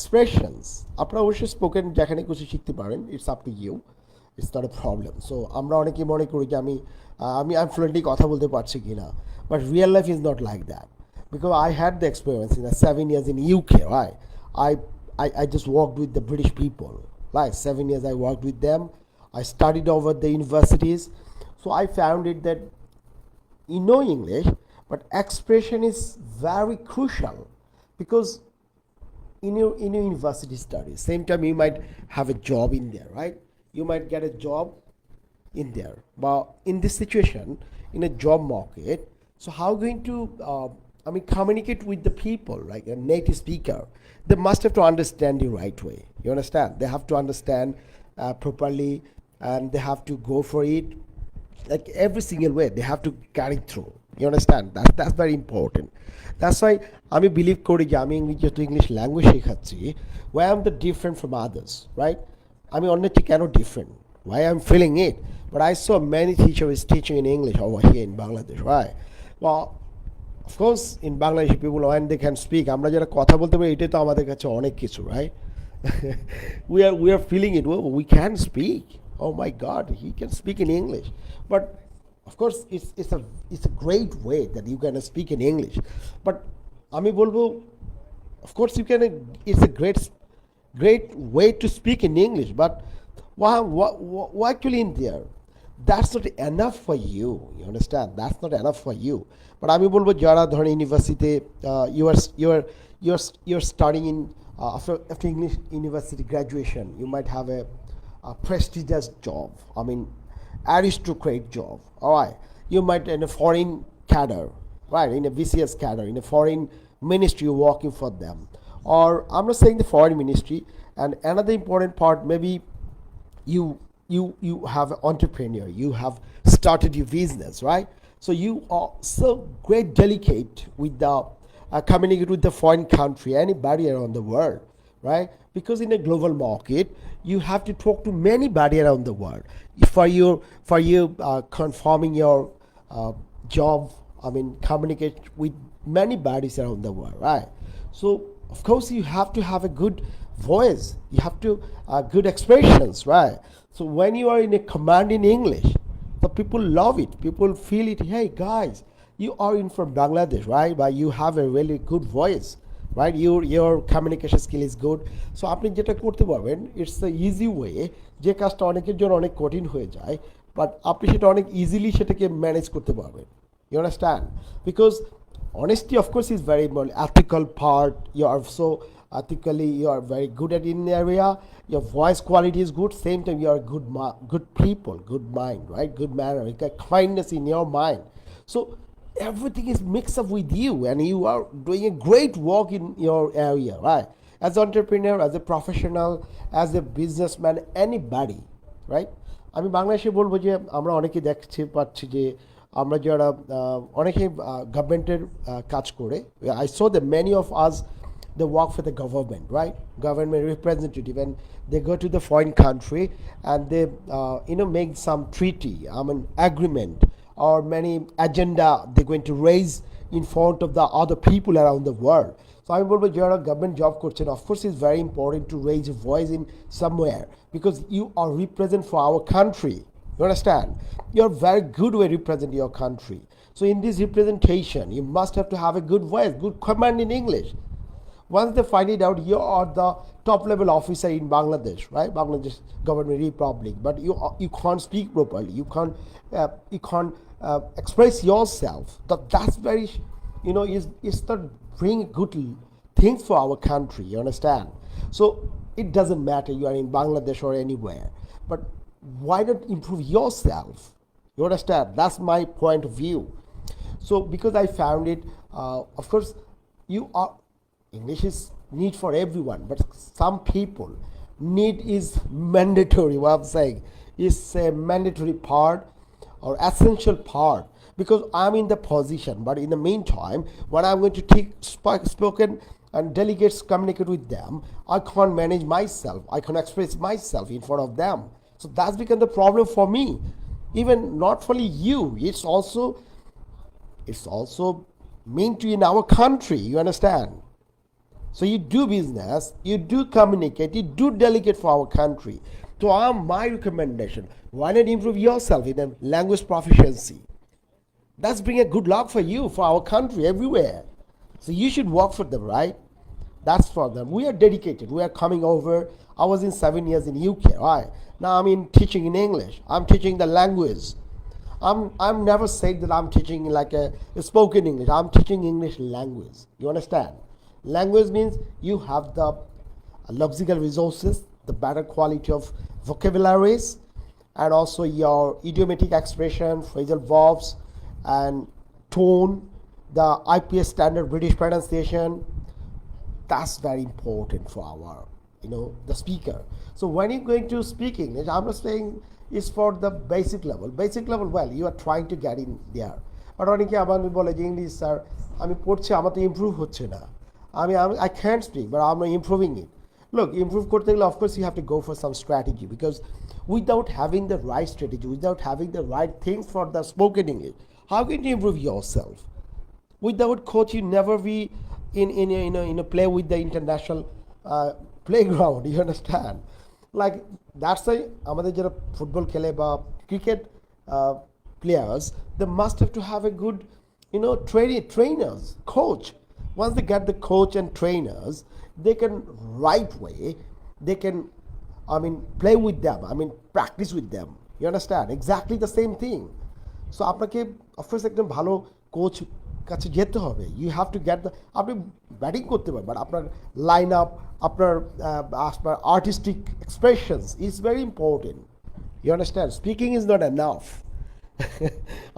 expressions আপনারা অবশ্যই spoken যেখানে কিছু শিখতে পারেন, it's up to you, it's not a problem. So আমরা অনেকেই মনে করি যে আমি ফ্লুয়েন্টলি কথা বলতে পারছি কি না, but real life is not like that, because I had the experience in the 7 years in UK, right? I, I just worked with the British people, like 7 years I worked with them. I studied over the universities, so I found it that you know English, but expression is very crucial, because in your university studies, same time you might have a job in there, right? You might get a job in there, but in this situation, in a job market, so how going to communicate with the people, like a native speaker? They must have to understand the right way, you understand? They have to understand properly, and they have to go for it, like every single way they have to carry through, you understand? That's very important. That's why আমি believe করি যে আমি যেহেতু English language শেখাচ্ছি, why I'm the different from others, right? আমি অন্যের থেকে কেন different, why I'm feeling it. But I saw many teachers teaching in English over here in Bangladesh, right? Well, of course in Bangladeshi people, when they can speak, আমরা যারা কথা বলতে পারি এটাই তো আমাদের কাছে অনেক কিছু, right? we are feeling it. Well, we can speak. Oh my God, he can speak in English. But of course it's a great way that you can speak in English. But আমি বলবো, of course you can, it's a great way to speak in English, but what actually in there, that's not enough for you, you understand? That's not enough for you. But আমি বলবো যারা ধরেন ইউনিভার্সিটিতে you're studying in after English university graduation, you might have a prestigious job, I mean aristocrat job, all right? You might in a foreign cadre, right, in a VCS cadre, in a foreign ministry, you're working for them. Or I'm not saying the foreign ministry. And another important part, maybe you have an entrepreneur, you have started your business, right? So you are so great delicate with the communicate with the foreign country, anybody around the world, right? Because in a global market, you have to talk to many body around the world for you confirming your job. I mean, communicate with many bodies around the world, right? So of course you have to have a good voice, you have to good expressions, right? So when you are in a command in English, the people love it, people feel it. Hey guys, you are in from Bangladesh, right? But you have a really good voice, right? Your communication skill is good. So আপনি যেটা করতে পারবেন, it's the easy way, যে কাজটা অনেকের জন্য অনেক কঠিন হয়ে যায়, বাট আপনি সেটা অনেক ইজিলি সেটাকে ম্যানেজ করতে পারবেন, you understand? Because honesty of course is very important. Ethical part, you are so ethically, you are very good at in area, your voice quality is good, same time you are good people, good mind, right? Good manner, you got kindness in your mind. So everything is mixed up with you, and you are doing a great work in your area, right? As an entrepreneur, as a professional, as a businessman, anybody, right? আমি বাংলাদেশে বলবো যে আমরা অনেকে দেখতে পাচ্ছি যে আমরা যারা অনেকে গভর্নমেন্টের কাজ করে, I saw that many of us, they work for the government, right? Government representative, and they go to the foreign country and they make some treaty, I mean agreement, or many agenda they're going to raise in front of the other people around the world. So আমি বলবো যারা government job করছেন, of course it's very important to raise your voice in somewhere, because you are represent for our country, you understand? You're very good way represent your country. So in this representation, you must have to have a good voice, good command in English. Once they find it out, you are the top level officer in Bangladesh, right? Bangladesh government republic, but you can't speak properly, you can't express yourself. That's very, it's not bring good things for our country, you understand? So it doesn't matter you are in Bangladesh or anywhere, but why not improve yourself, you understand? That's my point of view. So because I found it, of course English is need for everyone, but some people need is mandatory. What I'm saying is a mandatory part or essential part, because I'm in the position, but in the meantime when I'm going to take spoken and delegates communicate with them, I can't manage myself, I can't express myself in front of them. So that's become the problem for me. Even not only you, it's also mean to in our country, you understand? So you do business, you do communicate, you do delegate for our country. So my recommendation, why not improve yourself in a language proficiency? That's bring a good luck for you, for our country, everywhere. So you should work for them, right? That's for them. We are dedicated. We are coming over. I was in 7 years in UK, right? Now I'm in teaching in English. I'm teaching the language. I'm never said that I'm teaching like a spoken English. I'm teaching English language. You understand? Language means you have the lexical resources, the better quality of vocabularies, and also your idiomatic expression, phrasal verbs, and tone, the IPS standard British pronunciation. That's very important for our, the speaker. So when you're going to speak English, I'm not saying it's for the basic level. Basic level, well, you are trying to get in there. But অনেকে আমার বলে যে English sir আমি পড়ছি আমার তো improve হচ্ছে না I can't speak but I'm improving it. Look, improve করতে গেলে of course you have to go for some strategy, because without having the right strategy, without having the right things for the spoken English, how can you improve yourself? Without coach, you never be in a play with the international playground. You understand? Like that's why আমাদের যারা football খেলে বা cricket players, they must have to have a good trainers, coach. Once they get the coach and trainers, they can right way, they can play with them, practice with them. You understand? Exactly the same thing. So আপনাকে of course একদম ভালো coach কাছে যেতে হবে. You have to get the, আপনি batting করতে পারেন but আপনার লাইন আপ, আপনার artistic expressions is very important. You understand? Speaking is not enough.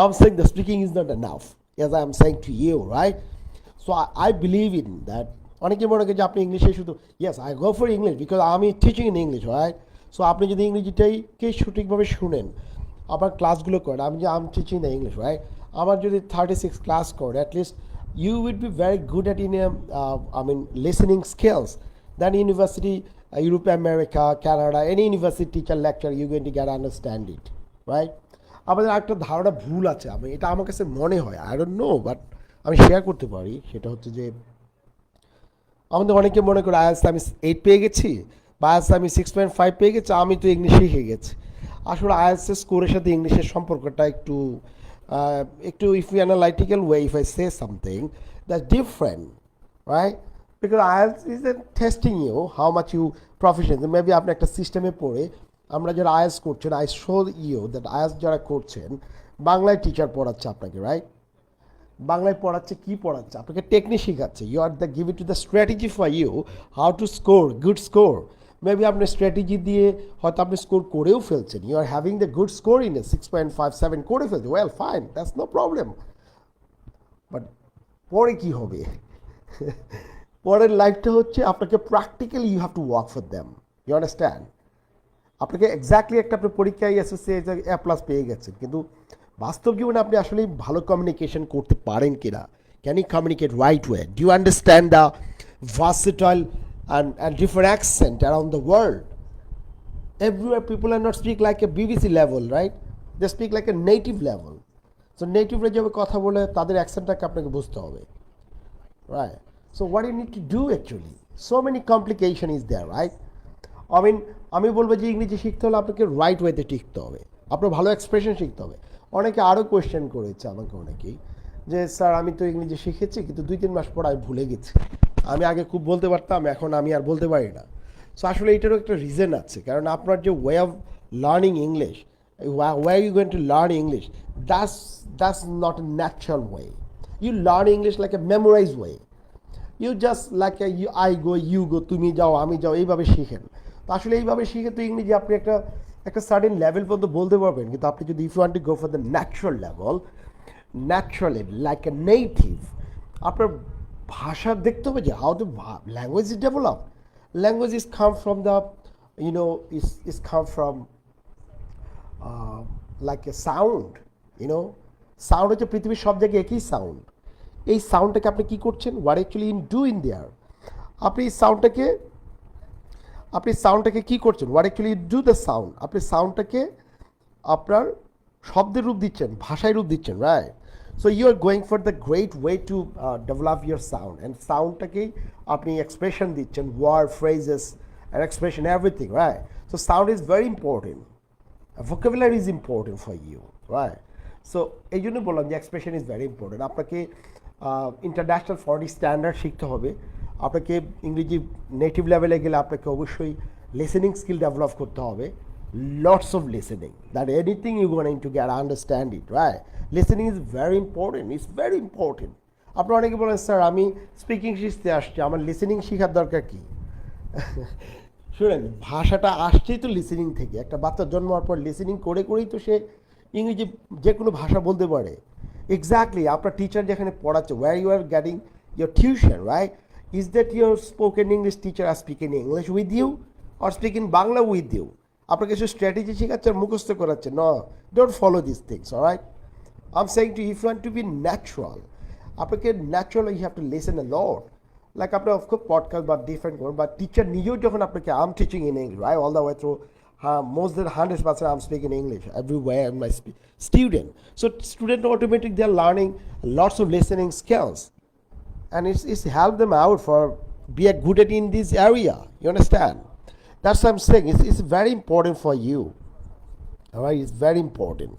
I'm saying the speaking is not enough, as I am saying to you, right? So I believe in that. অনেকে মনে করে যে আপনি ইংলিশে শুধু, yes I go for English because আমি teaching in English, right? So আপনি যদি ইংরেজিটাইকে সঠিকভাবে শুনেন, আপনার ক্লাসগুলো করেন, আমি যে আম টিচিং দ্য ইংলিশ, রাইট? আমার যদি 36 ক্লাস করে, at least you would be very good at listening skills. Then university, Europe, America, Canada, any university teacher lecture, you're going to get understand it, right? আমাদের একটা ধারণা ভুল আছে, এটা আমার কাছে মনে হয়, আই ডোন্ট নো, বাট আমি শেয়ার করতে পারি। সেটা হচ্ছে যে আমাদের অনেকে মনে করে আইএলস আমি 8 পেয়ে গেছি বা আইএলস আমি 6.5 পেয়ে গেছি, আমি তো ইংলিশ শিখে গেছি। আসলে আইএলসের স্কোরের সাথে ইংলিশের সম্পর্কটা একটু if we analytical way, if I say something that's different, right? Because IELTS is testing you how much you proficient. Maybe আপনি একটা সিস্টেমে পড়ে, আমরা যারা IELTS করছেন, I show you that IELTS যারা করছেন বাংলায় টিচার পড়াচ্ছে আপনাকে, রাইট? বাংলায় পড়াচ্ছে, কি পড়াচ্ছে? আপনাকে টেকনিক শেখাচ্ছে। You are the give it to the strategy for you how to score good score. Maybe আপনার স্ট্র্যাটেজি দিয়ে হয়তো আপনি স্কোর করেও ফেলছেন, you are having the good score in a 6.57 করে ফেলছেন, well fine, that's no problem. But পরে কী হবে? পরের লাইফটা হচ্ছে আপনাকে practically you have to work for them. You understand? আপনাকে এক্স্যাক্টলি একটা আপনার পরীক্ষায় এসএসসি A+ পেয়ে গেছেন, কিন্তু বাস্তব জীবনে আপনি আসলে ভালো কমিউনিকেশন করতে পারেন কিনা? Can you communicate right way? Do you understand the versatile and different accent around the world? Everywhere people are not speak like a BBC level, right? They speak like a native level. So native রা যখন কথা বলে তাদের অ্যাকসেন্টটাকে আপনাকে বুঝতে হবে, right? So what you need to do actually, so many complication is there, right? আমি বলবো যে ইংরেজি শিখতে হলে আপনাকে রাইট ওয়েতে শিখতে হবে, আপনার ভালো এক্সপ্রেশন শিখতে হবে। অনেকে আরও কোয়েশ্চেন করেছে আমাকে অনেকেই, যে স্যার আমি তো ইংরেজি শিখেছি কিন্তু 2-3 মাস পর আমি ভুলে গেছি, আমি আগে খুব বলতে পারতাম, এখন আমি আর বলতে পারি না। সো আসলে এটারও একটা রিজন আছে, কারণ আপনার যে way of learning English, way you going to learn English, that's not a natural way. You learn English like a memorize way. You just like I go, you go, তুমি যাও, আমি যাও, এইভাবে শিখেন। তো আসলে এইভাবে শিখে তো ইংরেজি আপনি একটা সার্টেন লেভেল পর্যন্ত বলতে পারবেন, কিন্তু আপনি যদি if you want to go for the natural level, naturally like a native, আপনার ভাষা দেখতে হবে যে how the language is develop. Language is come from the is come from like a sound, sound হচ্ছে পৃথিবীর সব জায়গায় একই সাউন্ড। এই সাউন্ডটাকে আপনি কী করছেন, what actually in do in their, আপনি সাউন্ডটাকে কী করছেন, what actually do the sound, আপনি সাউন্ডটাকে আপনার শব্দের রূপ দিচ্ছেন, ভাষায় রূপ দিচ্ছেন, right? So you're going for the great way to develop your sound, and soundটাকেই আপনি expression দিচ্ছেন, word, phrases, and expression, everything, right? So sound is very important. Vocabulary is important for you, right? So এই জন্য বললাম যে expression is very important. আপনাকে international foreign standard শিখতে হবে, আপনাকে ইংরেজি নেটিভ লেভেলে গেলে আপনাকে অবশ্যই লিসেনিং স্কিল ডেভেলপ করতে হবে, lots of listening, that anything you're going to get understand it, right? Listening is very important, it's very important. আপনারা অনেকে বলেন স্যার আমি স্পিকিং শিখতে আসছি, আমার লিসেনিং শেখার দরকার কি? শুনেন, ভাষাটা আসছেই তো লিসেনিং থেকে। একটা বাচ্চা জন্ম হওয়ার পর লিসেনিং করে করেই তো সে ইংরেজি যে কোনো ভাষা বলতে পারে। এক্স্যাক্টলি, আপনার টিচার যেখানে পড়াচ্ছে, where you are getting your tuition, right? Is that your spoken English teacher are speaking English with you or speaking Bangla with you? আপনাকে কিছু স্ট্র্যাটেজি শেখাচ্ছে আর মুখস্থ করাচ্ছে? No, don't follow this things, alright? I am saying to if you want to be natural, আপনাকে natural you have to listen a lot. Like আপনি of course podcast বা different করুন, বা টিচার নিজেও যখন আপনাকে I am teaching in English, right, all the way through, most than 100% I'm speaking English everywhere in my student. So student automatically they're learning lots of listening skills, and it's help them out for be a good at in this area. You understand? That's what I'm saying. It's very important for you. All right, it's very important.